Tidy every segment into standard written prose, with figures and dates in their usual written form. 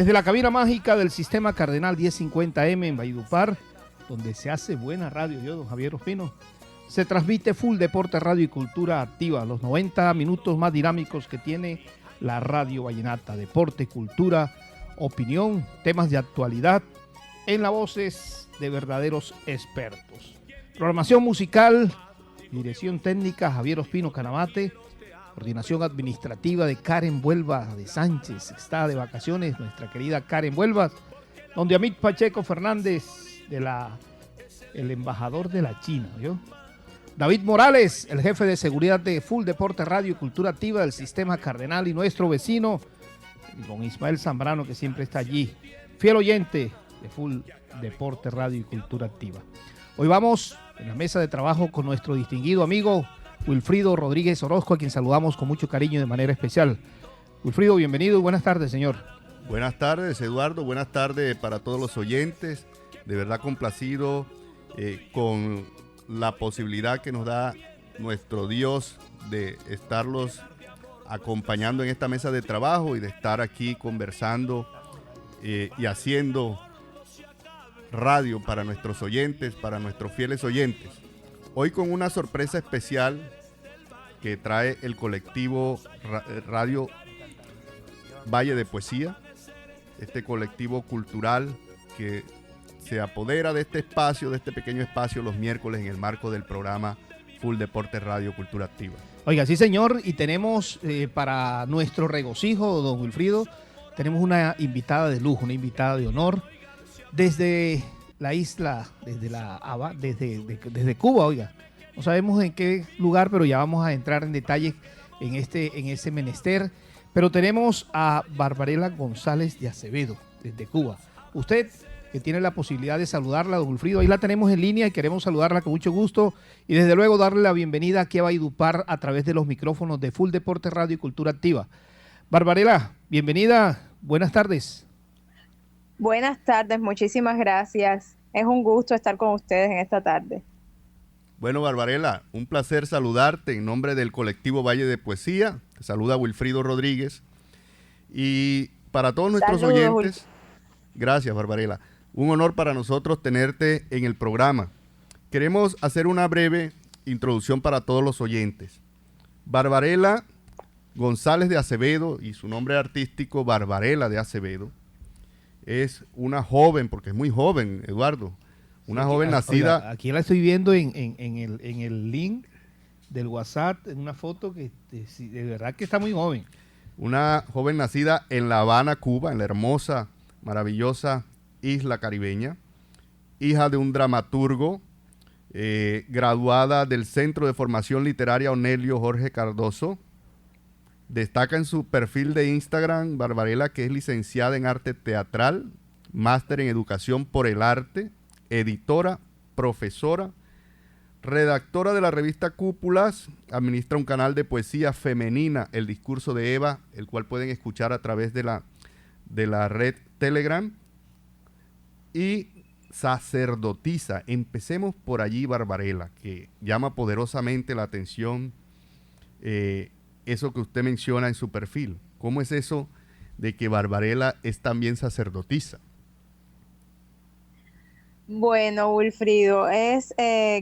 Desde la cabina mágica del Sistema Cardenal 1050M en Valledupar, donde se hace buena radio, yo, don Javier Ospino, se transmite Full Deporte Radio y Cultura Activa, los 90 minutos más dinámicos que tiene la radio vallenata. Deporte, cultura, opinión, temas de actualidad, en las voces de verdaderos expertos. Programación musical, dirección técnica Javier Ospino Canamate, coordinación administrativa de Karen Vuelva de Sánchez. Está de vacaciones nuestra querida Karen Vuelva, donde Amit Pacheco Fernández, el embajador de la China, ¿yo? David Morales, el jefe de seguridad de Full Deporte Radio y Cultura Activa del Sistema Cardenal, y nuestro vecino, don Ismael Zambrano, que siempre está allí, fiel oyente de Full Deporte Radio y Cultura Activa. Hoy vamos en la mesa de trabajo con nuestro distinguido amigo Wilfrido Rodríguez Orozco, a quien saludamos con mucho cariño de manera especial. Wilfrido, bienvenido y buenas tardes, señor. Buenas tardes, Eduardo, buenas tardes para todos los oyentes. De verdad complacido con la posibilidad que nos da nuestro Dios de estarlos acompañando en esta mesa de trabajo y de estar aquí conversando y haciendo radio para nuestros oyentes, para nuestros fieles oyentes. Hoy con una sorpresa especial que trae el colectivo Radio Valle de Poesía, este colectivo cultural que se apodera de este espacio, de este pequeño espacio los miércoles en el marco del programa Full Deporte Radio Cultura Activa. Oiga, sí señor, y tenemos para nuestro regocijo, don Wilfrido, tenemos una invitada de lujo, una invitada de honor, desde la isla, desde Cuba, oiga. No sabemos en qué lugar, pero ya vamos a entrar en detalle en ese menester. Pero tenemos a Barbarela González de Acevedo, desde Cuba. Usted, que tiene la posibilidad de saludarla, don Wilfrido, ahí la tenemos en línea y queremos saludarla con mucho gusto y desde luego darle la bienvenida aquí a Valledupar a través de los micrófonos de Full Deporte Radio y Cultura Activa. Barbarela, bienvenida, buenas tardes. Buenas tardes, muchísimas gracias. Es un gusto estar con ustedes en esta tarde. Bueno, Barbarela, un placer saludarte en nombre del colectivo Valle de Poesía. Te saluda Wilfrido Rodríguez. Y para todos nuestros oyentes, gracias, Barbarela. Un honor para nosotros tenerte en el programa. Queremos hacer una breve introducción para todos los oyentes. Barbarela González de Acevedo, y su nombre artístico Barbarela de Acevedo, es una joven, porque es muy joven, Eduardo, una joven nacida... Oiga, aquí la estoy viendo en el link del WhatsApp, en una foto que de verdad que está muy joven. Una joven nacida en La Habana, Cuba, en la hermosa, maravillosa isla caribeña, hija de un dramaturgo, graduada del Centro de Formación Literaria Onelio Jorge Cardoso. Destaca en su perfil de Instagram, Barbarela, que es licenciada en arte teatral, máster en educación por el arte, editora, profesora, redactora de la revista Cúpulas, administra un canal de poesía femenina, El Discurso de Eva, el cual pueden escuchar a través de la red Telegram, y sacerdotisa. Empecemos por allí, Barbarela, que llama poderosamente la atención eso que usted menciona en su perfil. ¿Cómo es eso de que Barbarela es también sacerdotisa? Bueno, Wilfrido, es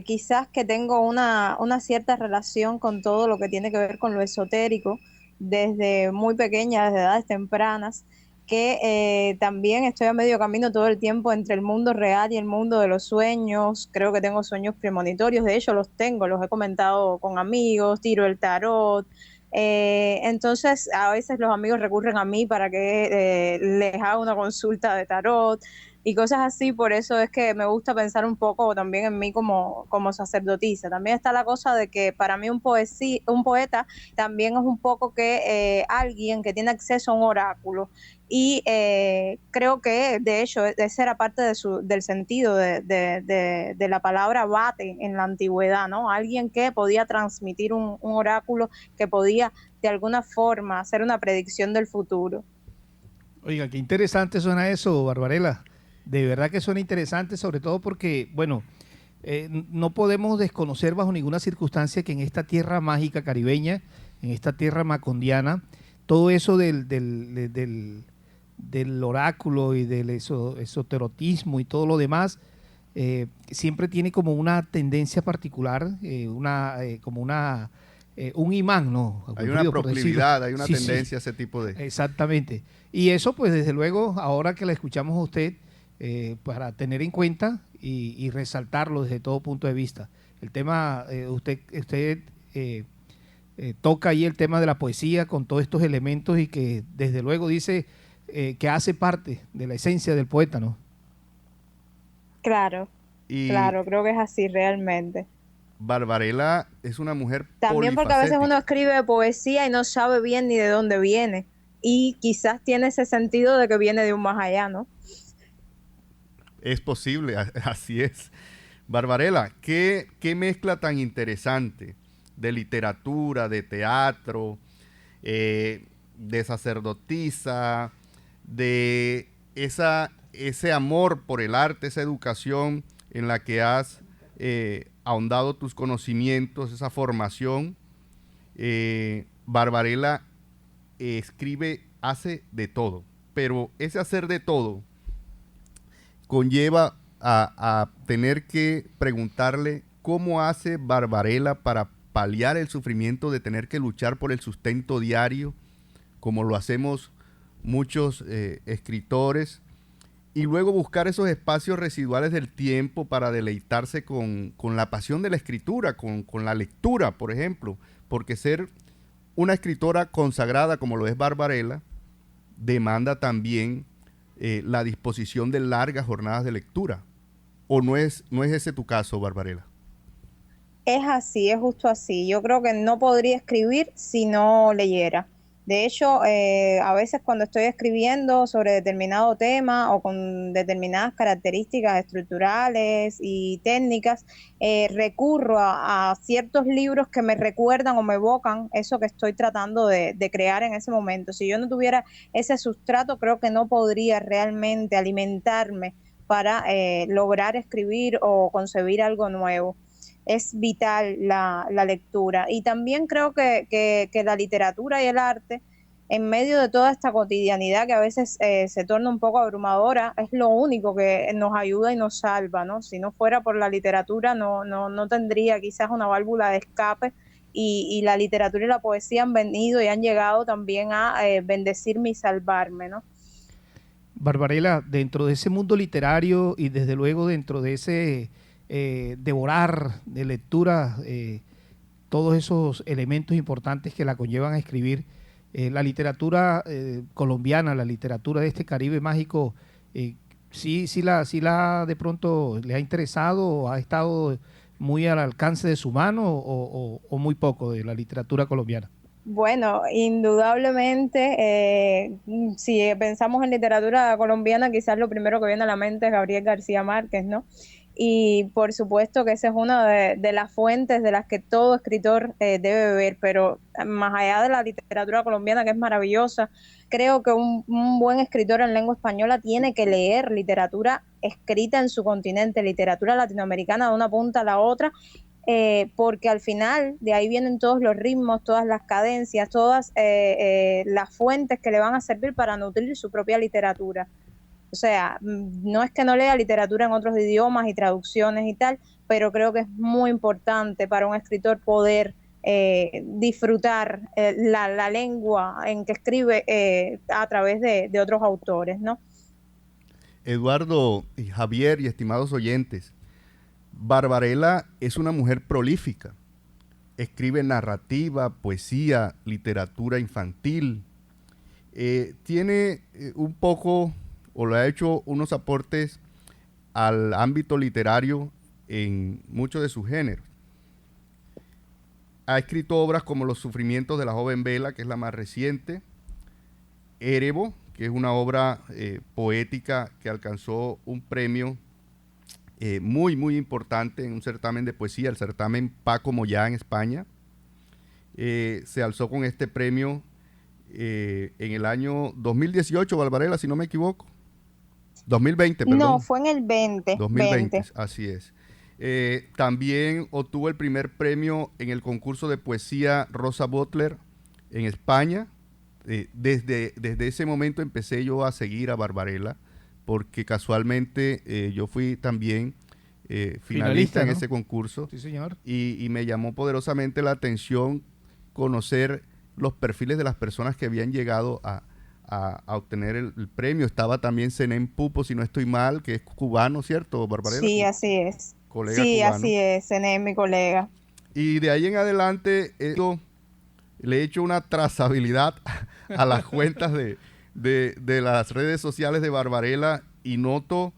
quizás que tengo una cierta relación con todo lo que tiene que ver con lo esotérico desde muy pequeña, desde edades tempranas, que también estoy a medio camino todo el tiempo entre el mundo real y el mundo de los sueños. Creo que tengo sueños premonitorios, de hecho los tengo, los he comentado con amigos, tiro el tarot. Entonces a veces los amigos recurren a mí para que les haga una consulta de tarot y cosas así. Por eso es que me gusta pensar un poco también en mí como sacerdotisa. También está la cosa de que para mí un poeta también es un poco que alguien que tiene acceso a un oráculo. Y creo que de hecho ese era parte del sentido de la palabra vate en la antigüedad, ¿no? Alguien que podía transmitir un oráculo, que podía de alguna forma hacer una predicción del futuro. Oiga, qué interesante suena eso, Barbarela. De verdad que suena interesante, sobre todo porque, bueno, no podemos desconocer bajo ninguna circunstancia que en esta tierra mágica caribeña, en esta tierra macondiana, todo eso del del oráculo y del esoterotismo y todo lo demás, siempre tiene como una tendencia particular, un imán, ¿no? Hay una proclividad, hay una tendencia a ese tipo de... Exactamente. Y eso, pues, desde luego, ahora que la escuchamos a usted, para tener en cuenta y resaltarlo desde todo punto de vista. El tema, usted toca ahí el tema de la poesía con todos estos elementos y que, desde luego, dice que hace parte de la esencia del poeta, ¿no? Claro, claro, creo que es así realmente. Barbarella es una mujer también porque a veces uno escribe poesía y no sabe bien ni de dónde viene, y quizás tiene ese sentido de que viene de un más allá, ¿no? Es posible, así es. Barbarella, ¿qué mezcla tan interesante de literatura, de teatro, de sacerdotisa, de ese amor por el arte, esa educación en la que has ahondado tus conocimientos, esa formación? Barbarella escribe, hace de todo, pero ese hacer de todo conlleva a tener que preguntarle cómo hace Barbarella para paliar el sufrimiento de tener que luchar por el sustento diario, como lo hacemos muchos escritores, y luego buscar esos espacios residuales del tiempo para deleitarse con la pasión de la escritura, con la lectura, por ejemplo, porque ser una escritora consagrada como lo es Barbarella demanda también la disposición de largas jornadas de lectura. ¿O no es ese tu caso, Barbarella? Es así, es justo así. Yo creo que no podría escribir si no leyera. De hecho, a veces cuando estoy escribiendo sobre determinado tema o con determinadas características estructurales y técnicas, recurro a ciertos libros que me recuerdan o me evocan eso que estoy tratando de crear en ese momento. Si yo no tuviera ese sustrato, creo que no podría realmente alimentarme para lograr escribir o concebir algo nuevo. Es vital la lectura, y también creo que la literatura y el arte, en medio de toda esta cotidianidad que a veces se torna un poco abrumadora, es lo único que nos ayuda y nos salva, ¿no? Si no fuera por la literatura no tendría quizás una válvula de escape, y la literatura y la poesía han venido y han llegado también a bendecirme y salvarme, ¿no? Barbarella, dentro de ese mundo literario y desde luego dentro de ese devorar de lectura, todos esos elementos importantes que la conllevan a escribir, la literatura colombiana, la literatura de este Caribe mágico, sí la de pronto le ha interesado o ha estado muy al alcance de su mano, o muy poco de la literatura colombiana. Bueno, indudablemente, si pensamos en literatura colombiana, quizás lo primero que viene a la mente es Gabriel García Márquez, ¿no? Y por supuesto que esa es una de las fuentes de las que todo escritor debe beber, pero más allá de la literatura colombiana, que es maravillosa, creo que un buen escritor en lengua española tiene que leer literatura escrita en su continente, literatura latinoamericana de una punta a la otra, porque al final de ahí vienen todos los ritmos, todas las cadencias, todas las fuentes que le van a servir para nutrir su propia literatura. O sea, no es que no lea literatura en otros idiomas y traducciones y tal, pero creo que es muy importante para un escritor poder disfrutar la lengua en que escribe a través de otros autores, ¿no? Eduardo y Javier y estimados oyentes, Barbarella es una mujer prolífica. Escribe narrativa, poesía, literatura infantil. Tiene un poco, o le ha hecho unos aportes al ámbito literario en muchos de sus géneros. Ha escrito obras como Los sufrimientos de la joven Vela, que es la más reciente, Erebo, que es una obra poética que alcanzó un premio muy, muy importante en un certamen de poesía, el certamen Paco Moyá en España. Se alzó con este premio en el año 2018, Barbarella, si no me equivoco. 2020, perdón. No, fue en el 2020, así es. También obtuvo el primer premio en el concurso de poesía Rosa Butler en España, desde ese momento empecé yo a seguir a Barbarella, porque casualmente yo fui también finalista en ¿no? ese concurso. Sí, señor. Y me llamó poderosamente la atención conocer los perfiles de las personas que habían llegado a obtener el premio. Estaba también Zenén Pupo, si no estoy mal, que es cubano, ¿cierto, Barbarella? Sí, así es. Colega Sí, cubano. así es, Zenén, mi colega. Y de ahí en adelante le he hecho una trazabilidad a las cuentas de las redes sociales de Barbarella y noto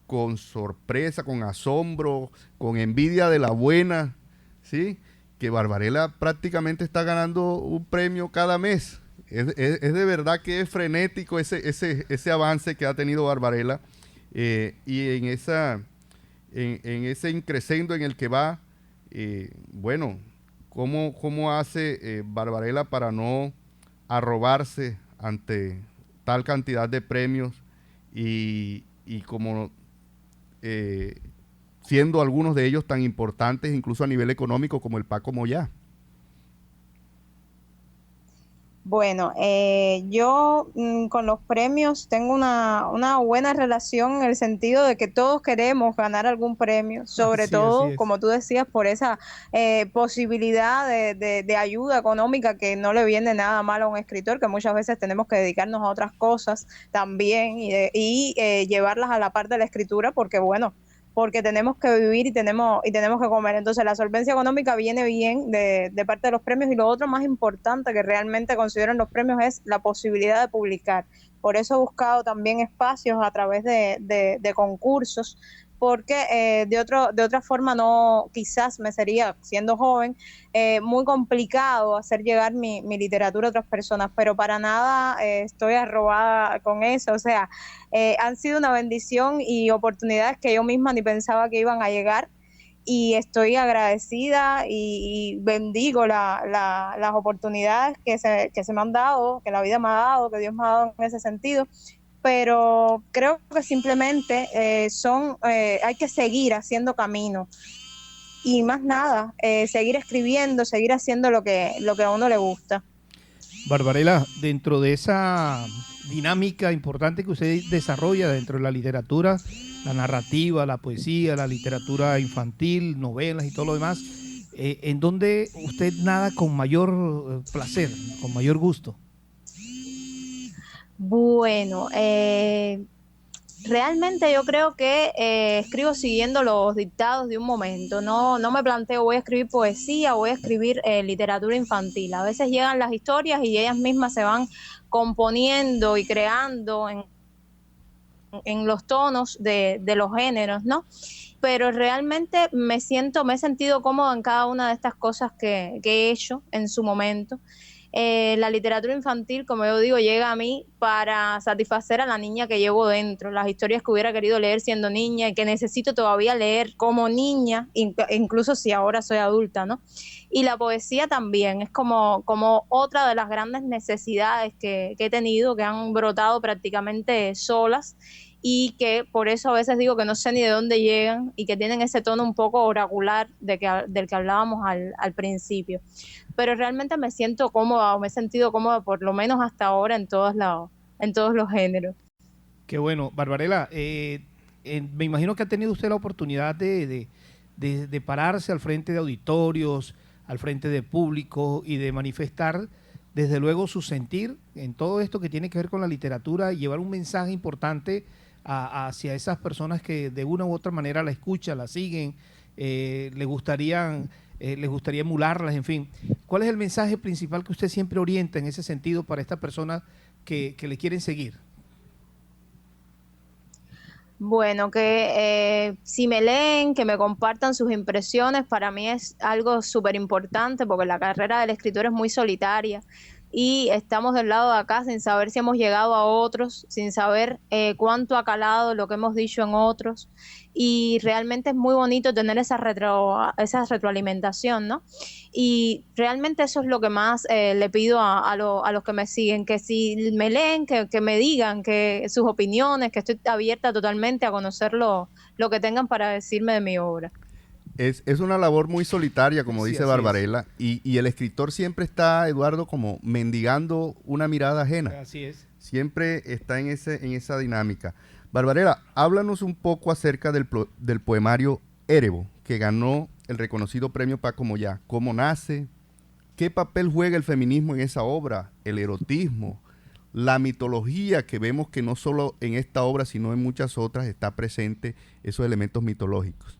con sorpresa, con asombro, con envidia de la buena, ¿sí?, que Barbarella prácticamente está ganando un premio cada mes. Es de verdad que es frenético ese avance que ha tenido Barbarella, y en ese increscendo en el que va, bueno, ¿cómo hace Barbarella para no arrobarse ante tal cantidad de premios y como siendo algunos de ellos tan importantes incluso a nivel económico como el Paco Moyá? Bueno, yo con los premios tengo una buena relación en el sentido de que todos queremos ganar algún premio, sobre Sí, todo, así es. como tú decías, por esa posibilidad de ayuda económica que no le viene nada mal a un escritor, que muchas veces tenemos que dedicarnos a otras cosas también y llevarlas a la par de la escritura, porque bueno, porque tenemos que vivir y tenemos que comer. Entonces la solvencia económica viene bien de parte de los premios, y lo otro más importante que realmente considero en los premios es la posibilidad de publicar. Por eso he buscado también espacios a través de concursos, porque de otra forma no, quizás me sería, siendo joven, muy complicado hacer llegar mi literatura a otras personas, pero para nada estoy arrobada con eso. O sea, han sido una bendición y oportunidades que yo misma ni pensaba que iban a llegar, y estoy agradecida y bendigo las oportunidades que se me han dado, que la vida me ha dado, que Dios me ha dado en ese sentido. Pero creo que simplemente hay que seguir haciendo camino y más nada, seguir escribiendo, seguir haciendo lo que a uno le gusta. Barbarella, dentro de esa dinámica importante que usted desarrolla dentro de la literatura, la narrativa, la poesía, la literatura infantil, novelas y todo lo demás, ¿en dónde usted nada con mayor placer, con mayor gusto? Bueno, realmente yo creo que escribo siguiendo los dictados de un momento. No me planteo voy a escribir poesía, voy a escribir literatura infantil. A veces llegan las historias y ellas mismas se van componiendo y creando en los tonos de los géneros, ¿no? Pero realmente me he sentido cómoda en cada una de estas cosas que he hecho en su momento. La literatura infantil, como yo digo, llega a mí para satisfacer a la niña que llevo dentro, las historias que hubiera querido leer siendo niña y que necesito todavía leer como niña, incluso si ahora soy adulta, ¿no? Y la poesía también es como otra de las grandes necesidades que he tenido, que han brotado prácticamente solas, y que por eso a veces digo que no sé ni de dónde llegan y que tienen ese tono un poco oracular del que hablábamos al principio. Pero realmente me siento cómoda, o me he sentido cómoda por lo menos hasta ahora en todos los géneros. Qué bueno. Barbarella, me imagino que ha tenido usted la oportunidad de pararse al frente de auditorios, al frente de público y de manifestar desde luego su sentir en todo esto que tiene que ver con la literatura y llevar un mensaje importante hacia esas personas que de una u otra manera la escuchan, la siguen, les gustaría emularlas, en fin. ¿Cuál es el mensaje principal que usted siempre orienta en ese sentido para estas personas que le quieren seguir? Bueno, que si me leen, que me compartan sus impresiones, para mí es algo súper importante, porque la carrera del escritor es muy solitaria y estamos del lado de acá sin saber si hemos llegado a otros, sin saber cuánto ha calado lo que hemos dicho en otros, y realmente es muy bonito tener esa retroalimentación, ¿no? Y realmente eso es lo que más le pido a los que me siguen, que si me leen, que me digan que sus opiniones, que estoy abierta totalmente a conocer lo que tengan para decirme de mi obra. Es una labor muy solitaria, como Sí, dice así Barbarella, y el escritor siempre está, Eduardo, como mendigando una mirada ajena. Así es. Siempre está en esa dinámica. Barbarella, háblanos un poco acerca del poemario Erebo, que ganó el reconocido premio Paco Moyá. ¿Cómo nace? ¿Qué papel juega el feminismo en esa obra? El erotismo, la mitología, que vemos que no solo en esta obra, sino en muchas otras está presente esos elementos mitológicos.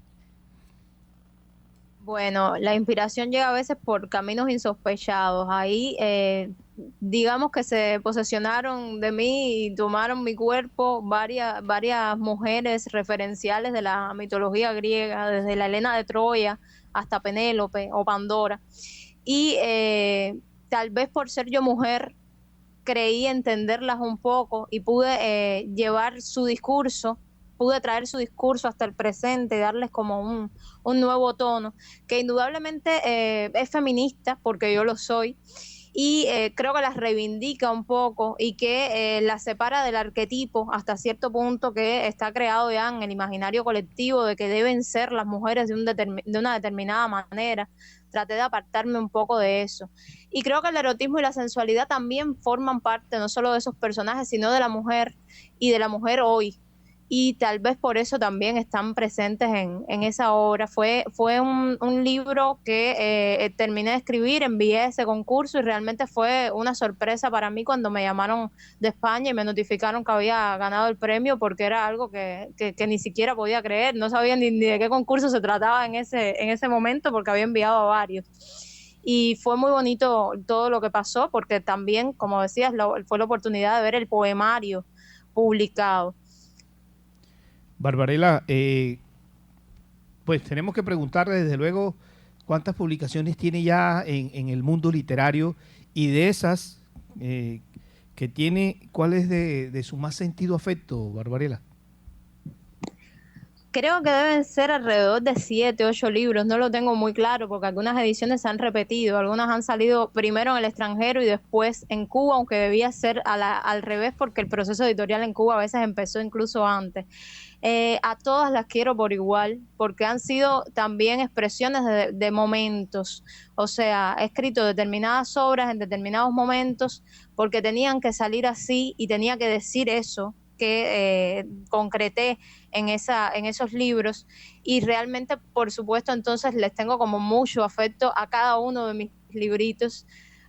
Bueno, la inspiración llega a veces por caminos insospechados. Ahí, digamos que se posesionaron de mí y tomaron mi cuerpo varias mujeres referenciales de la mitología griega, desde la Helena de Troya hasta Penélope o Pandora. Y tal vez por ser yo mujer, creí entenderlas un poco y pude llevar su discurso, pude traer su discurso hasta el presente y darles como un nuevo tono, que indudablemente es feminista, porque yo lo soy, y creo que las reivindica un poco y que las separa del arquetipo hasta cierto punto que está creado ya en el imaginario colectivo de que deben ser las mujeres de una determinada manera. Traté de apartarme un poco de eso. Y creo que el erotismo y la sensualidad también forman parte no solo de esos personajes, sino de la mujer y de la mujer hoy. Y tal vez por eso también están presentes en esa obra. Fue un libro que terminé de escribir, envié ese concurso y realmente fue una sorpresa para mí cuando me llamaron de España y me notificaron que había ganado el premio, porque era algo que ni siquiera podía creer. No sabía ni de qué concurso se trataba en ese momento, porque había enviado a varios. Y fue muy bonito todo lo que pasó, porque también, como decías, fue la oportunidad de ver el poemario publicado. Barbarella, pues tenemos que preguntarle desde luego cuántas publicaciones tiene ya en el mundo literario, y de esas que tiene, ¿cuál es de su más sentido afecto, Barbarella? Creo que deben ser alrededor de 7, 8 libros, no lo tengo muy claro porque algunas ediciones se han repetido, algunas han salido primero en el extranjero y después en Cuba, aunque debía ser al revés porque el proceso editorial en Cuba a veces empezó incluso antes. A todas las quiero por igual porque han sido también expresiones de momentos, o sea, he escrito determinadas obras en determinados momentos porque tenían que salir así y tenía que decir eso que concreté en esos libros, y realmente, por supuesto, entonces les tengo como mucho afecto a cada uno de mis libritos,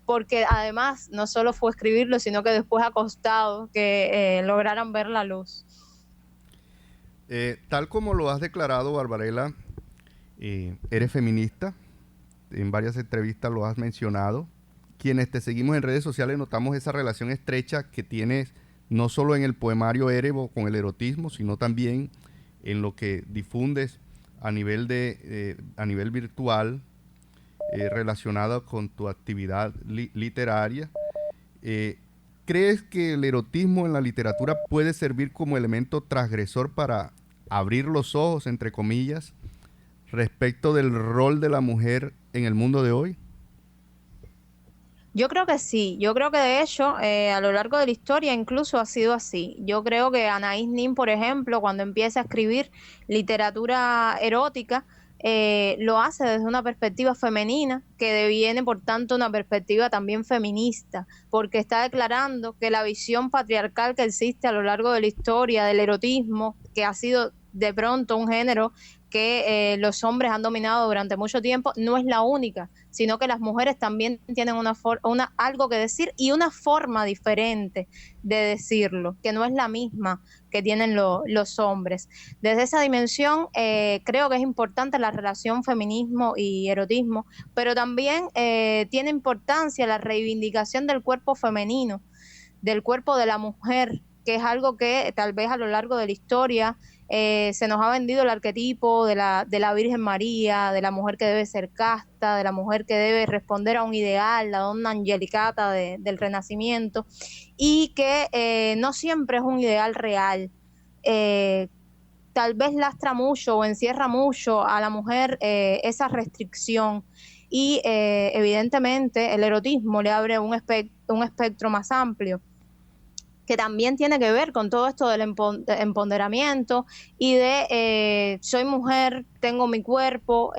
porque además no solo fue escribirlo, sino que después ha costado que lograran ver la luz. Tal como lo has declarado, Barbarella, eres feminista, en varias entrevistas lo has mencionado. Quienes te seguimos en redes sociales notamos esa relación estrecha que tienes no solo en el poemario Erebo con el erotismo, sino también en lo que difundes a nivel virtual, relacionado con tu actividad literaria. ¿Crees que el erotismo en la literatura puede servir como elemento transgresor para abrir los ojos, entre comillas, respecto del rol de la mujer en el mundo de hoy? Yo creo que sí, yo creo que de hecho a lo largo de la historia incluso ha sido así. Yo creo que Anaïs Nin, por ejemplo, cuando empieza a escribir literatura erótica, lo hace desde una perspectiva femenina que deviene por tanto una perspectiva también feminista, porque está declarando que la visión patriarcal que existe a lo largo de la historia del erotismo, que ha sido de pronto un género que los hombres han dominado durante mucho tiempo, no es la única, sino que las mujeres también tienen algo que decir y una forma diferente de decirlo, que no es la misma que tienen los hombres. Desde esa dimensión creo que es importante la relación feminismo y erotismo, pero también tiene importancia la reivindicación del cuerpo femenino, del cuerpo de la mujer, que es algo que tal vez a lo largo de la historia se nos ha vendido el arquetipo de la Virgen María, de la mujer que debe ser casta, de la mujer que debe responder a un ideal, la donna angelicata del Renacimiento, y que no siempre es un ideal real. Tal vez lastra mucho o encierra mucho a la mujer esa restricción, y evidentemente el erotismo le abre un espectro más amplio. que también tiene que ver con todo esto del empoderamiento y de soy mujer, tengo mi cuerpo,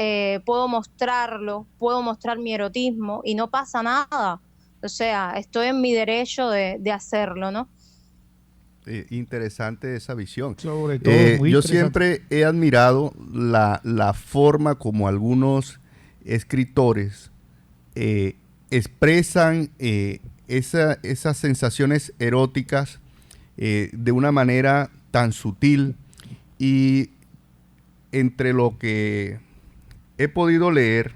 puedo mostrarlo, puedo mostrar mi erotismo y no pasa nada. O sea, estoy en mi derecho de hacerlo, ¿no? Interesante esa visión. Sobre todo, muy yo interesante. siempre he admirado la forma como algunos escritores expresan esas sensaciones eróticas de una manera tan sutil, y entre lo que he podido leer,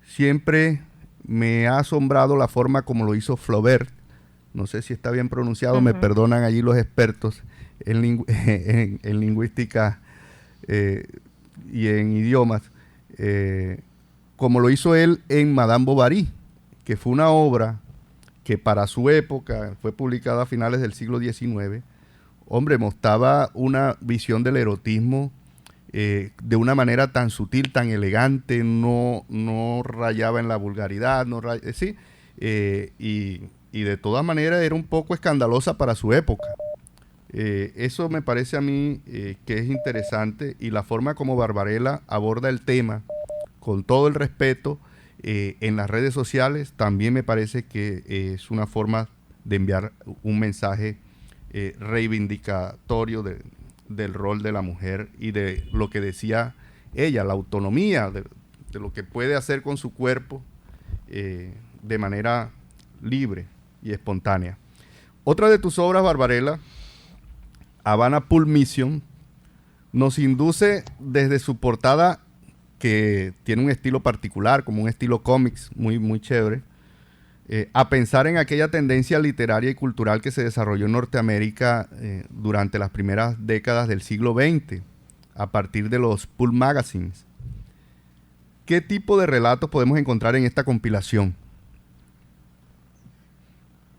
siempre me ha asombrado la forma como lo hizo Flaubert. No sé si está bien pronunciado, me perdonan allí los expertos en lingüística y en idiomas, como lo hizo él en Madame Bovary, que fue una obra que para su época fue publicada a finales del siglo XIX. Hombre, mostraba una visión del erotismo de una manera tan sutil, tan elegante, no rayaba en la vulgaridad, y de todas maneras era un poco escandalosa para su época. Eso me parece a mí que es interesante, y la forma como Barbarella aborda el tema con todo el respeto en las redes sociales también me parece que es una forma de enviar un mensaje reivindicatorio del rol de la mujer y de lo que decía ella, la autonomía de lo que puede hacer con su cuerpo de manera libre y espontánea. Otra de tus obras, Barbarella, Havana Pulp Mission, nos induce desde su portada, que tiene un estilo particular, como un estilo cómics muy, muy chévere, a pensar en aquella tendencia literaria y cultural que se desarrolló en Norteamérica durante las primeras décadas del siglo XX, a partir de los pulp magazines. ¿Qué tipo de relatos podemos encontrar en esta compilación?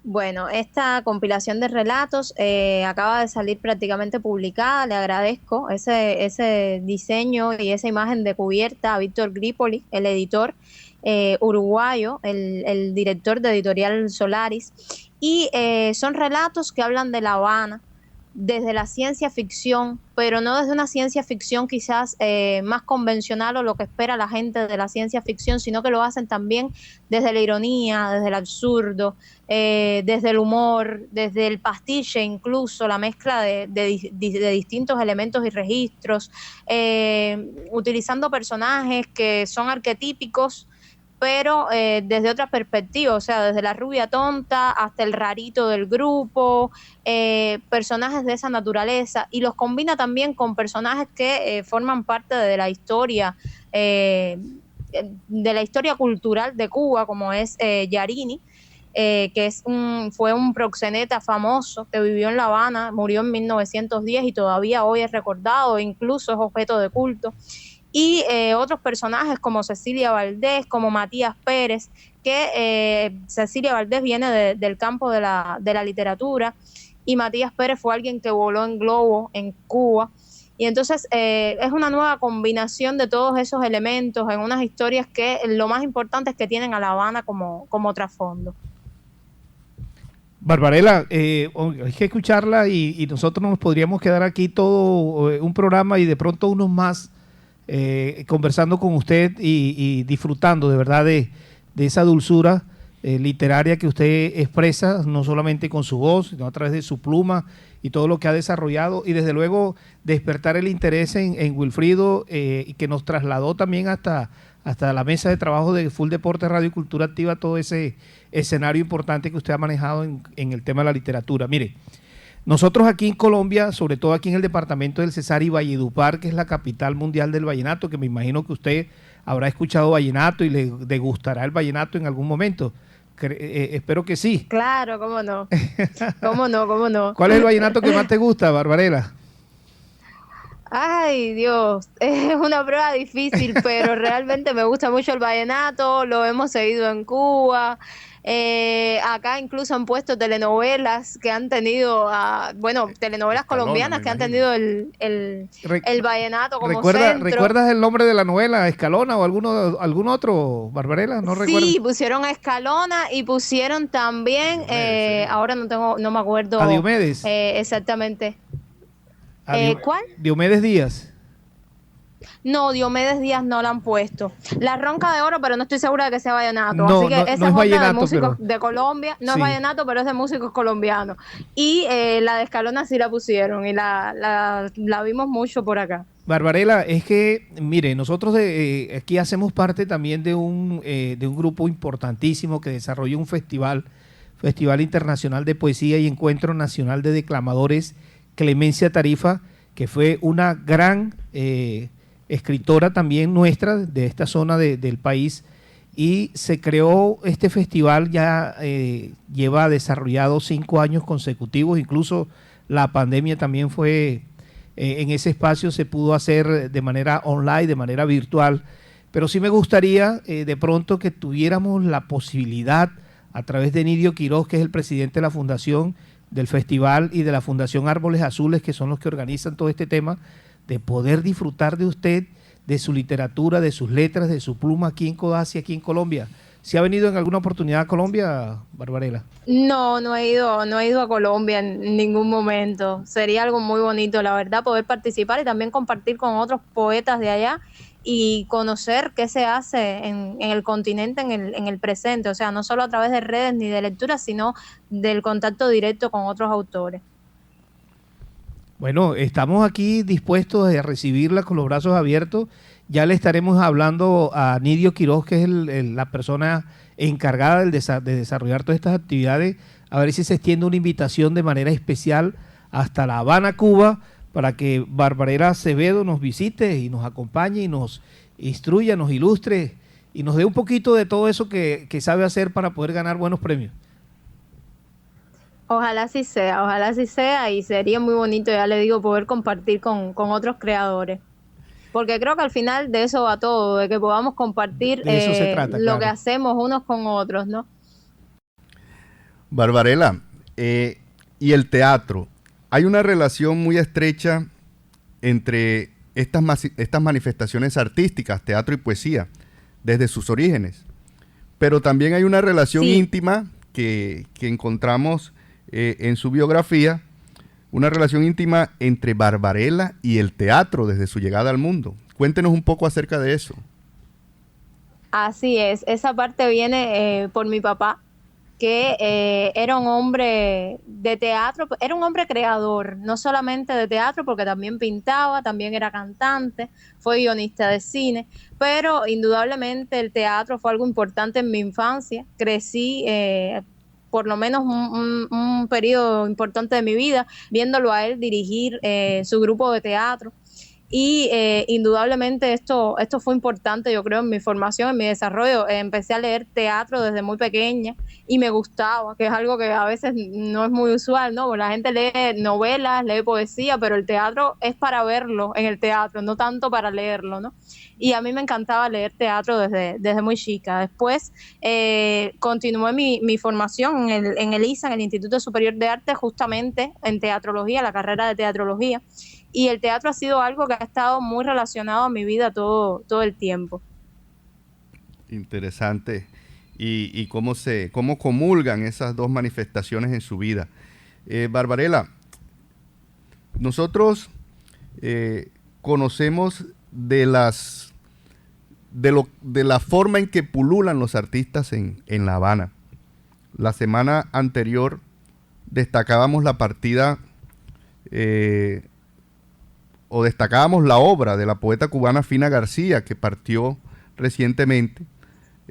Bueno, esta compilación de relatos acaba de salir prácticamente publicada. Le agradezco ese diseño y esa imagen de cubierta a Víctor Grípoli, el editor uruguayo, el director de Editorial Solaris. Y son relatos que hablan de La Habana desde la ciencia ficción, pero no desde una ciencia ficción quizás más convencional o lo que espera la gente de la ciencia ficción, sino que lo hacen también desde la ironía, desde el absurdo, desde el humor, desde el pastiche, incluso la mezcla de distintos elementos y registros, utilizando personajes que son arquetípicos, pero desde otra perspectiva, o sea, desde la rubia tonta hasta el rarito del grupo, personajes de esa naturaleza, y los combina también con personajes que forman parte de la historia cultural de Cuba, como es Yarini, que fue un proxeneta famoso que vivió en La Habana, murió en 1910 y todavía hoy es recordado, e incluso es objeto de culto. Y otros personajes como Cecilia Valdés, como Matías Pérez, que Cecilia Valdés viene del campo de la literatura, y Matías Pérez fue alguien que voló en globo en Cuba. Y entonces es una nueva combinación de todos esos elementos en unas historias que lo más importante es que tienen a La Habana como trasfondo. Barbarella, hay que escucharla, y nosotros nos podríamos quedar aquí todo un programa y de pronto unos más conversando con usted y disfrutando de verdad de esa dulzura literaria que usted expresa, no solamente con su voz, sino a través de su pluma y todo lo que ha desarrollado, y desde luego despertar el interés en Wilfrido, y que nos trasladó también hasta la mesa de trabajo de Full Deporte Radio y Cultura Activa, todo ese escenario importante que usted ha manejado en el tema de la literatura. Mire, nosotros aquí en Colombia, sobre todo aquí en el departamento del Cesar y Valledupar, que es la capital mundial del vallenato, que me imagino que usted habrá escuchado vallenato y le gustará el vallenato en algún momento. Espero que sí. Claro, cómo no. Cómo no, cómo no. ¿Cuál es el vallenato que más te gusta, Barbarella? Ay, Dios, es una prueba difícil, pero realmente me gusta mucho el vallenato, lo hemos seguido en Cuba, Acá incluso han puesto telenovelas que han tenido, telenovelas Escalona, colombianas me que han imagino. tenido Re- el vallenato como centro. ¿Recuerdas el nombre de la novela? ¿Escalona o algún otro, Barbarela? No recuerdo. Sí, pusieron a Escalona y pusieron también, Diomedes sería. no me A acuerdo Diomedes. exactamente. A ¿Cuál? Diomedes Díaz. No, Diomedes Díaz no la han puesto. La Ronca de Oro, pero no estoy segura de que sea vallenato. No, Así que no, esa no es es otra de vallenato, músicos pero de Colombia. No es sí. vallenato, pero es de músicos colombianos. Y la de Escalona sí la pusieron y la vimos mucho por acá. Barbarela, es que, mire, nosotros aquí hacemos parte también de un grupo importantísimo que desarrolló un Festival Internacional de Poesía y Encuentro Nacional de Declamadores, Clemencia Tarifa, que fue una gran escritora también nuestra de esta zona del país, y se creó este festival, ya lleva desarrollado 5 años consecutivos, incluso la pandemia también fue en ese espacio, se pudo hacer de manera online, de manera virtual, pero sí me gustaría de pronto que tuviéramos la posibilidad a través de Nidio Quiroz, que es el presidente de la fundación del festival, y de la Fundación Árboles Azules, que son los que organizan todo este tema, de poder disfrutar de usted, de su literatura, de sus letras, de su pluma aquí en Codacia, aquí en Colombia. ¿Se ha venido en alguna oportunidad a Colombia, Barbarela? No, no he ido a Colombia en ningún momento. Sería algo muy bonito, la verdad, poder participar y también compartir con otros poetas de allá y conocer qué se hace en el continente, en el presente. O sea, no solo a través de redes ni de lecturas, sino del contacto directo con otros autores. Bueno, estamos aquí dispuestos a recibirla con los brazos abiertos. Ya le estaremos hablando a Nidio Quiroz, que es la persona encargada de desarrollar todas estas actividades, a ver si se extiende una invitación de manera especial hasta La Habana, Cuba, para que Barbarela Acevedo nos visite y nos acompañe y nos instruya, nos ilustre y nos dé un poquito de todo eso que sabe hacer para poder ganar buenos premios. Ojalá así sea y sería muy bonito, ya le digo, poder compartir con otros creadores. Porque creo que al final de eso va todo, de que podamos compartir De eso se trata, lo que claro. hacemos unos con otros, ¿no? Barbarela, y el teatro. Hay una relación muy estrecha entre estas manifestaciones artísticas, teatro y poesía, desde sus orígenes. Pero también hay una relación íntima que encontramos en su biografía, una relación íntima entre Barbarela y el teatro desde su llegada al mundo. Cuéntenos un poco acerca de eso. Así es, esa parte viene por mi papá, que era un hombre de teatro, era un hombre creador, no solamente de teatro, porque también pintaba, también era cantante, fue guionista de cine, pero indudablemente el teatro fue algo importante en mi infancia. Crecí por lo menos un periodo importante de mi vida viéndolo a él dirigir su grupo de teatro. Y indudablemente esto fue importante, yo creo, en mi formación, en mi desarrollo. Empecé a leer teatro desde muy pequeña y me gustaba, que es algo que a veces no es muy usual, ¿no? La gente lee novelas, lee poesía, pero el teatro es para verlo en el teatro, no tanto para leerlo, ¿no? Y a mí me encantaba leer teatro desde muy chica. Después continué mi formación en el ISA, en el Instituto Superior de Arte, justamente en teatrología, la carrera de teatrología. Y el teatro ha sido algo que ha estado muy relacionado a mi vida todo el tiempo. Interesante. Y cómo comulgan esas dos manifestaciones en su vida. Barbarela, nosotros conocemos de la forma en que pululan los artistas en La Habana. La semana anterior destacábamos la partida o destacábamos la obra de la poeta cubana Fina García, que partió recientemente.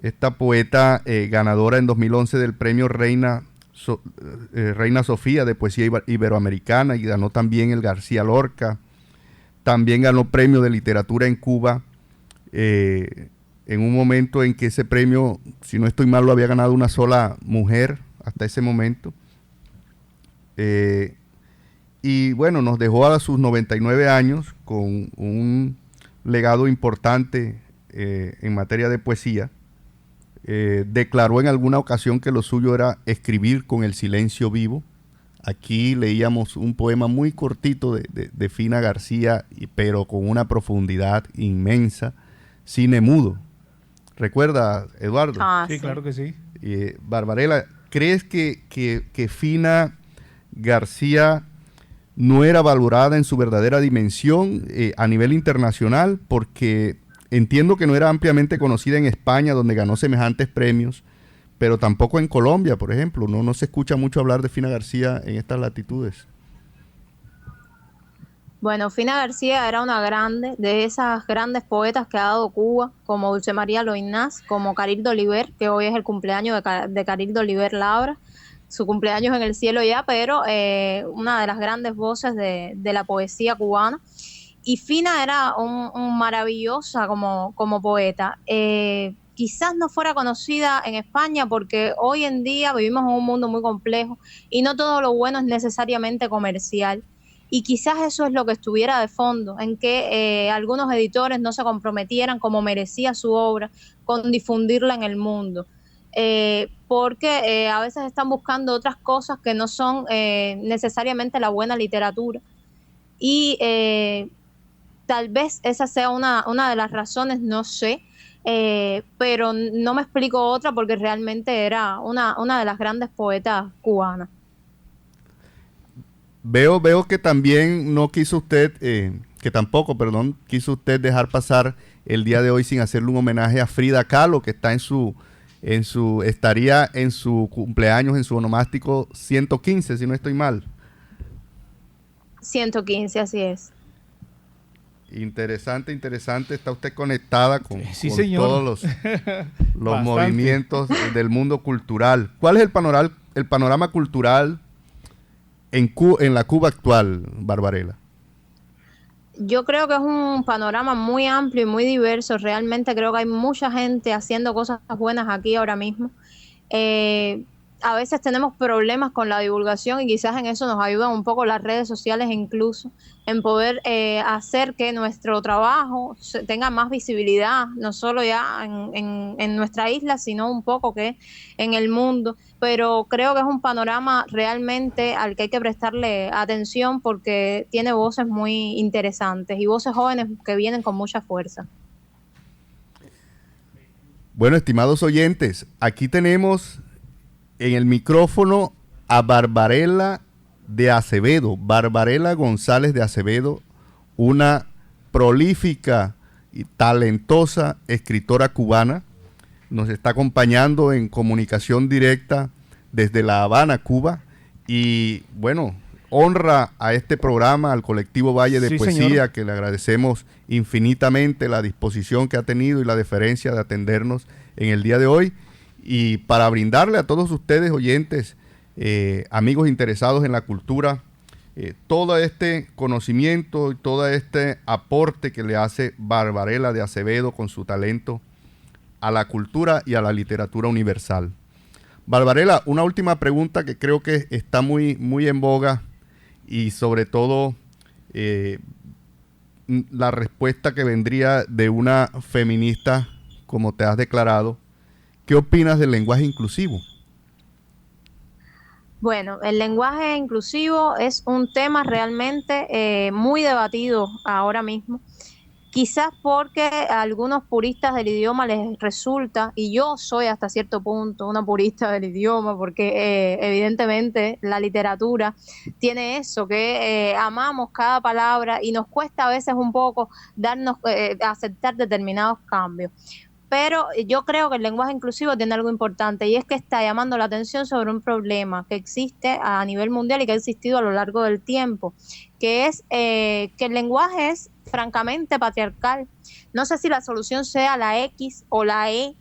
Esta poeta ganadora en 2011 del premio Reina Sofía de poesía iberoamericana, y ganó también el García Lorca. También ganó premio de literatura en Cuba, en un momento en que ese premio, si no estoy mal, lo había ganado una sola mujer hasta ese momento. Y bueno, nos dejó a sus 99 años con un legado importante en materia de poesía. declaró en alguna ocasión que lo suyo era escribir con el silencio vivo. Aquí leíamos un poema muy cortito de Fina García, pero con una profundidad inmensa, Cine Mudo. ¿Recuerda, Eduardo? Sí, claro que sí. Barbarella, ¿crees que Fina García no era valorada en su verdadera dimensión a nivel internacional? Porque entiendo que no era ampliamente conocida en España, donde ganó semejantes premios, pero tampoco en Colombia, por ejemplo. No se escucha mucho hablar de Fina García en estas latitudes. Bueno, Fina García era una grande, de esas grandes poetas que ha dado Cuba, como Dulce María Loinás, como Carildo Oliver, que hoy es el cumpleaños de Carildo Oliver Labra, su cumpleaños en el cielo ya, pero una de las grandes voces de la poesía cubana. Y Fina era un maravillosa como poeta. Quizás no fuera conocida en España porque hoy en día vivimos en un mundo muy complejo y no todo lo bueno es necesariamente comercial. Y quizás eso es lo que estuviera de fondo, en que algunos editores no se comprometieran como merecía su obra con difundirla en el mundo. Porque a veces están buscando otras cosas que no son necesariamente la buena literatura. Y tal vez esa sea una de las razones, no sé, pero no me explico otra porque realmente era una de las grandes poetas cubanas. Veo que también no quiso usted, quiso usted dejar pasar el día de hoy sin hacerle un homenaje a Frida Kahlo, que está estaría en su cumpleaños, en su onomástico 115, si no estoy mal. 115, así es. Interesante. Está usted conectada con todos los movimientos del mundo cultural. ¿Cuál es el panorama cultural en la Cuba actual, Barbarella? Yo creo que es un panorama muy amplio y muy diverso. Realmente creo que hay mucha gente haciendo cosas buenas aquí ahora mismo. A veces tenemos problemas con la divulgación y quizás en eso nos ayudan un poco las redes sociales incluso, en poder hacer que nuestro trabajo tenga más visibilidad, no solo ya en nuestra isla, sino un poco que en el mundo. Pero creo que es un panorama realmente al que hay que prestarle atención porque tiene voces muy interesantes y voces jóvenes que vienen con mucha fuerza. Bueno, estimados oyentes, aquí tenemos en el micrófono a Barbarella de Acevedo, Barbarella González de Acevedo, una prolífica y talentosa escritora cubana. Nos está acompañando en comunicación directa desde La Habana, Cuba, y bueno, honra a este programa, al colectivo Valle de Poesía, señor, que le agradecemos infinitamente la disposición que ha tenido y la deferencia de atendernos en el día de hoy. Y para brindarle a todos ustedes, oyentes, amigos interesados en la cultura, todo este conocimiento y todo este aporte que le hace Barbarella de Acevedo con su talento a la cultura y a la literatura universal. Barbarella, una última pregunta que creo que está muy, muy en boga y sobre todo la respuesta que vendría de una feminista como te has declarado. ¿Qué opinas del lenguaje inclusivo? Bueno, el lenguaje inclusivo es un tema realmente muy debatido ahora mismo, quizás porque a algunos puristas del idioma les resulta, y yo soy hasta cierto punto una purista del idioma, porque evidentemente la literatura tiene eso, que amamos cada palabra y nos cuesta a veces un poco aceptar determinados cambios. Pero yo creo que el lenguaje inclusivo tiene algo importante y es que está llamando la atención sobre un problema que existe a nivel mundial y que ha existido a lo largo del tiempo, que es que el lenguaje es francamente patriarcal. No sé si la solución sea la X o la E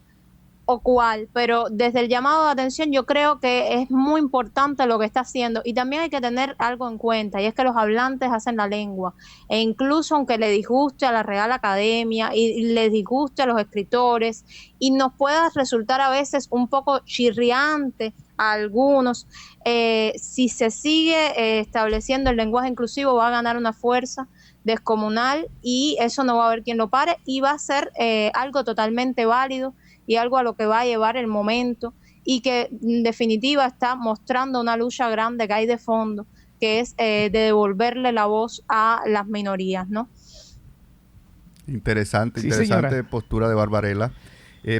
o cuál, pero desde el llamado de atención yo creo que es muy importante lo que está haciendo y también hay que tener algo en cuenta y es que los hablantes hacen la lengua e incluso aunque le disguste a la Real Academia y le disguste a los escritores y nos pueda resultar a veces un poco chirriante a algunos, si se sigue estableciendo el lenguaje inclusivo va a ganar una fuerza descomunal y eso no va a haber quien lo pare y va a ser algo totalmente válido y algo a lo que va a llevar el momento, y que en definitiva está mostrando una lucha grande que hay de fondo, que es de devolverle la voz a las minorías, ¿no? Interesante, Sí, interesante señora. postura de Barbarella.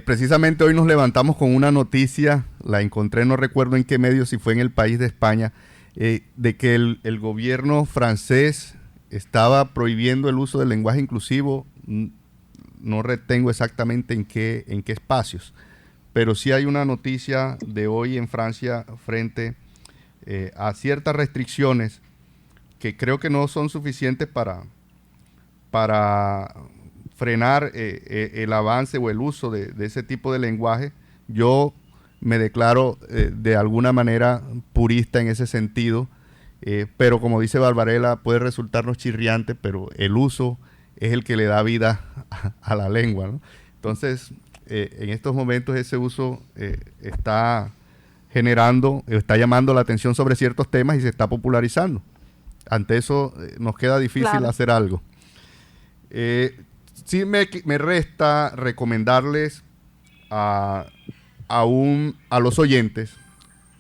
Precisamente hoy nos levantamos con una noticia, la encontré, no recuerdo en qué medio, si fue en El País de España, de que el gobierno francés estaba prohibiendo el uso del lenguaje inclusivo. No retengo exactamente en qué espacios, pero sí hay una noticia de hoy en Francia frente a ciertas restricciones que creo que no son suficientes para frenar el avance o el uso de ese tipo de lenguaje. Yo me declaro de alguna manera purista en ese sentido, pero como dice Barbarella, puede resultarnos chirriante, pero el uso es el que le da vida a la lengua, ¿no? Entonces, en estos momentos ese uso está llamando la atención sobre ciertos temas y se está popularizando. Ante eso nos queda difícil Claro. hacer algo. Sí me resta recomendarles a los oyentes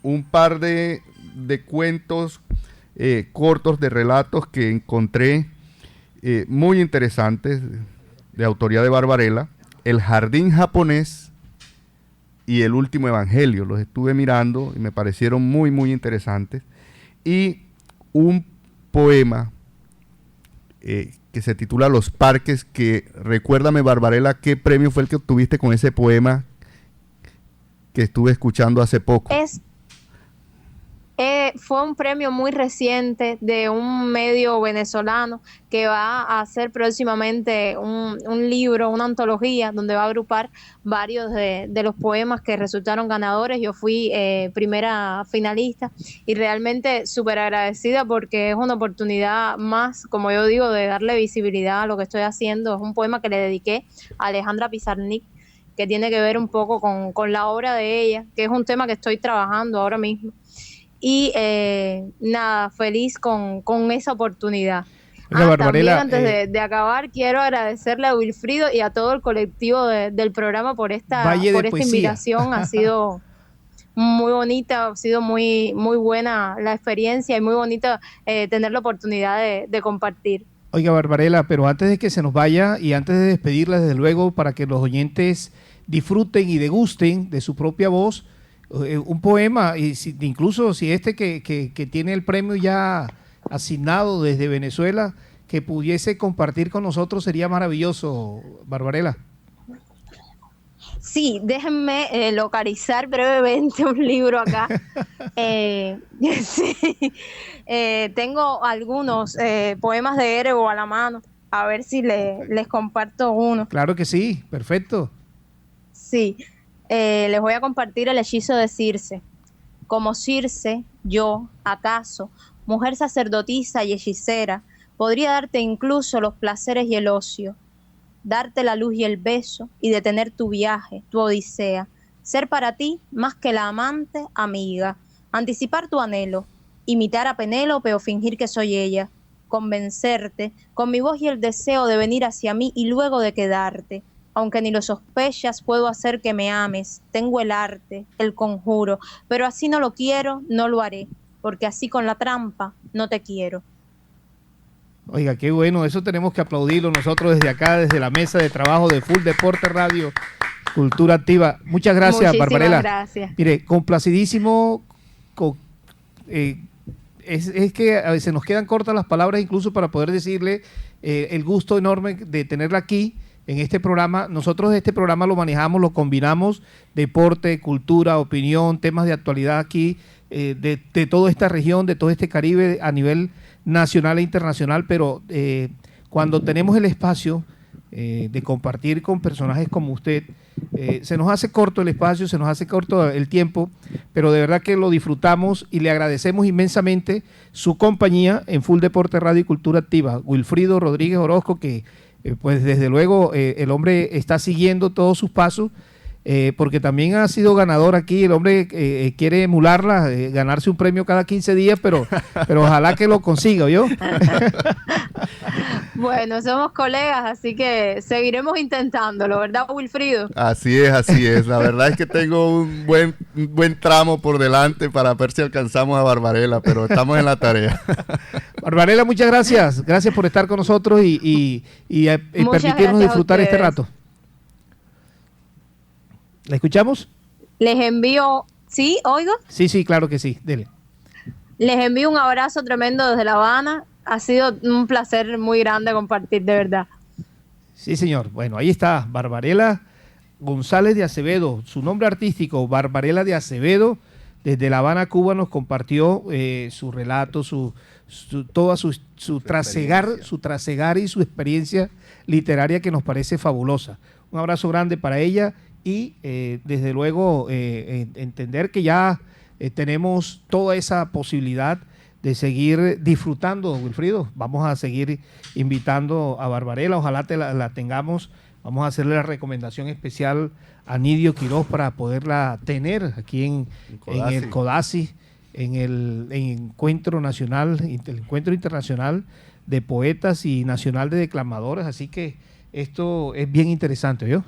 un par de cuentos cortos, de relatos que encontré muy interesantes, de autoría de Barbarella: El jardín japonés y El último evangelio. Los estuve mirando y me parecieron muy, muy interesantes. Y un poema que se titula Los parques, que, recuérdame, Barbarella, ¿qué premio fue el que obtuviste con ese poema que estuve escuchando hace poco? Fue un premio muy reciente de un medio venezolano que va a hacer próximamente un libro, una antología, donde va a agrupar varios de los poemas que resultaron ganadores. Yo fui primera finalista y realmente súper agradecida, porque es una oportunidad más, como yo digo, de darle visibilidad a lo que estoy haciendo. Es un poema que le dediqué a Alejandra Pizarnik, que tiene que ver un poco con la obra de ella, que es un tema que estoy trabajando ahora mismo. Y nada, feliz con esa oportunidad. Barbarella, también antes de acabar, quiero agradecerle a Wilfrido y a todo el colectivo del programa por esta invitación. Ha sido muy bonita, ha sido muy, muy buena la experiencia y muy bonita tener la oportunidad de compartir. Oiga, Barbarella, pero antes de que se nos vaya y antes de despedirla, desde luego, para que los oyentes disfruten y degusten de su propia voz, un poema, y incluso si que tiene el premio ya asignado desde Venezuela, que pudiese compartir con nosotros, sería maravilloso, Barbarella. Sí, déjenme localizar brevemente un libro acá. Sí, tengo algunos poemas de Erego a la mano, a ver si les comparto uno. Claro que sí, perfecto. Sí. Les voy a compartir El hechizo de Circe. Como Circe, yo, acaso, mujer sacerdotisa y hechicera, podría darte incluso los placeres y el ocio, darte la luz y el beso, y detener tu viaje, tu odisea, ser para ti más que la amante, amiga, anticipar tu anhelo, imitar a Penélope o fingir que soy ella, convencerte con mi voz y el deseo de venir hacia mí y luego de quedarte. Aunque ni lo sospechas, puedo hacer que me ames. Tengo el arte, el conjuro, pero así no lo quiero, no lo haré, porque así con la trampa no te quiero. Oiga, qué bueno, eso tenemos que aplaudirlo nosotros desde acá, desde la mesa de trabajo de Full Deporte Radio, Cultura Activa. Muchas gracias, Muchísimas Barbarella. Gracias. Mire, complacidísimo. Es que a veces nos quedan cortas las palabras incluso para poder decirle el gusto enorme de tenerla aquí en este programa. Nosotros este programa lo manejamos, lo combinamos, deporte, cultura, opinión, temas de actualidad aquí, de toda esta región, de todo este Caribe a nivel nacional e internacional, pero cuando tenemos el espacio de compartir con personajes como usted, se nos hace corto el espacio, se nos hace corto el tiempo, pero de verdad que lo disfrutamos y le agradecemos inmensamente su compañía en Full Deporte Radio y Cultura Activa. Wilfrido Rodríguez Orozco, que pues desde luego el hombre está siguiendo todos sus pasos, porque también ha sido ganador aquí. El hombre quiere emularla, ganarse un premio cada 15 días, pero ojalá que lo consiga, ¿yo? Bueno, somos colegas, así que seguiremos intentándolo, ¿verdad, Wilfrido? Así es, así es. La verdad es que tengo un buen tramo por delante para ver si alcanzamos a Barbarella, pero estamos en la tarea. Barbarella, muchas gracias. Gracias por estar con nosotros y permitirnos disfrutar este rato. ¿La escuchamos? Les envío... ¿Sí? ¿Oigo? Sí, claro que sí. Dele. Les envío un abrazo tremendo desde La Habana. Ha sido un placer muy grande compartir, de verdad. Sí, señor. Bueno, ahí está, Barbarella González de Acevedo. Su nombre artístico, Barbarella de Acevedo, desde La Habana, Cuba, nos compartió su relato, toda su trasegar y su experiencia literaria que nos parece fabulosa. Un abrazo grande para ella y desde luego entender que ya tenemos toda esa posibilidad de seguir disfrutando, Wilfrido. Vamos a seguir invitando a Barbarella, ojalá la tengamos. Vamos a hacerle la recomendación especial a Nidio Quiroz para poderla tener aquí en el CODACI, en el encuentro nacional, el encuentro internacional de poetas y nacional de declamadores. Así que esto es bien interesante, ¿yo?